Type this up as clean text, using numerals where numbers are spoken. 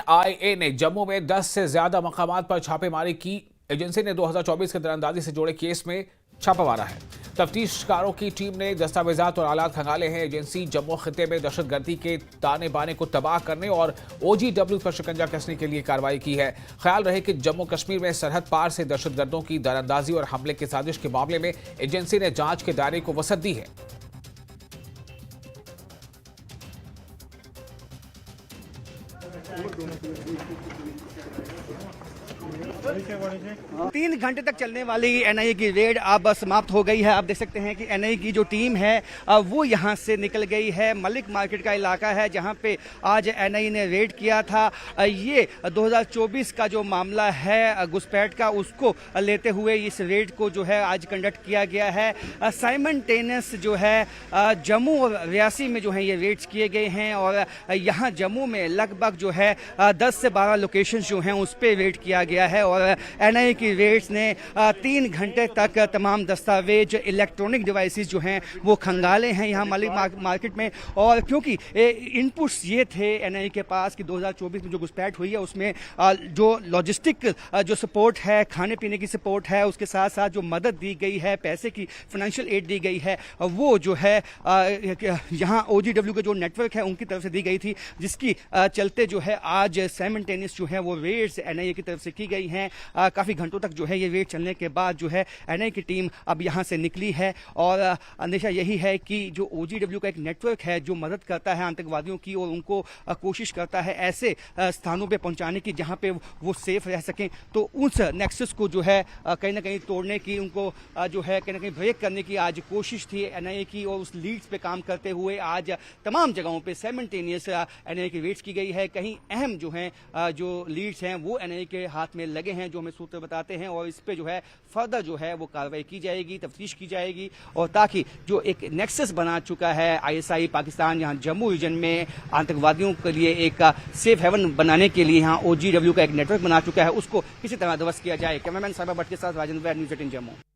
NIA ने जम्मू में 10 से ज्यादा मकामात पर छापेमारी की। एजेंसी ने 2024 के दरअंदाजी से जुड़े केस में छापा मारा है। तफ्तीशकारों की टीम ने दस्तावेजात और आलात खंगाले हैं। एजेंसी जम्मू खिते में दहशतगर्दी के ताने बाने को तबाह करने और OGW पर शिकंजा कसने के लिए कार्रवाई की है। ख्याल रहे कि जम्मू कश्मीर में सरहद पार से दहशतगर्दों की दरअंदाजी और हमले की साजिश के मामले में एजेंसी ने जांच के दायरे को वसअत दी है। तीन घंटे तक चलने वाली NIA की रेड अब समाप्त हो गई है। आप देख सकते हैं कि NIA की जो टीम है वो यहां से निकल गई है। मलिक मार्केट का इलाका है जहां पे आज NIA ने रेड किया था। ये 2024 का जो मामला है घुसपैठ का, उसको लेते हुए इस रेड को जो है आज कंडक्ट किया गया है। साइमल्टेनियस जो है जम्मू और रियासी में जो है ये रेड्स किए गए हैं और यहाँ जम्मू में लगभग जो है 10 से 12 लोकेशन जो हैं उस पर रेड किया गया है और NIA की रेड्स ने 3 घंटे तक तमाम दस्तावेज, इलेक्ट्रॉनिक डिवाइसेस जो हैं वो खंगाले हैं यहाँ मलिक मार्केट में। और क्योंकि इनपुट्स ये थे NIA के पास कि 2024 में जो घुसपैठ हुई है उसमें जो लॉजिस्टिक जो सपोर्ट है, खाने पीने की सपोर्ट है, उसके साथ साथ जो मदद दी गई है, पैसे की फाइनेंशियल एड दी गई है, वो जो है यहाँ OGW का जो नेटवर्क है उनकी तरफ से दी गई थी, जिसकी चलते जो है आज साइमल्टेनियस जो है वो रेड्स NIA की तरफ से की गई हैं। काफ़ी घंटों तक जो है ये रेड चलने के बाद जो है NIA की टीम अब यहाँ से निकली है और अंदेशा यही है कि जो OGW का एक नेटवर्क है जो मदद करता है आतंकवादियों की और उनको कोशिश करता है ऐसे स्थानों पे पहुंचाने की जहाँ पे वो सेफ रह सकें, तो उस नेक्सस को जो है कहीं ना कहीं तोड़ने की, उनको जो है कहीं ना कहीं ब्रेक करने की आज कोशिश थी NIA की। और उस लीड्स पे काम करते हुए आज तमाम जगहों पे साइमल्टेनियस NIA की रेड्स की गई है। कहीं अहम जो हैं जो लीड्स हैं वो NIA के हाथ में लगे हैं, जो हमें सूत्र बताते हैं, और इस पे जो है फर्दर जो है वो कार्रवाई की जाएगी, तफ्तीश की जाएगी, और ताकि जो एक नेक्सस बना चुका है ISI पाकिस्तान यहाँ जम्मू रीजन में आतंकवादियों के लिए एक सेफ हेवन बनाने के लिए यहाँ OGW का एक नेटवर्क बना चुका है, उसको किसी तरह ध्वस्त किया जाए। कैमरामैन साहिबा भट्ट के साथ राजेंद्र, न्यूज़ 18 जम्मू।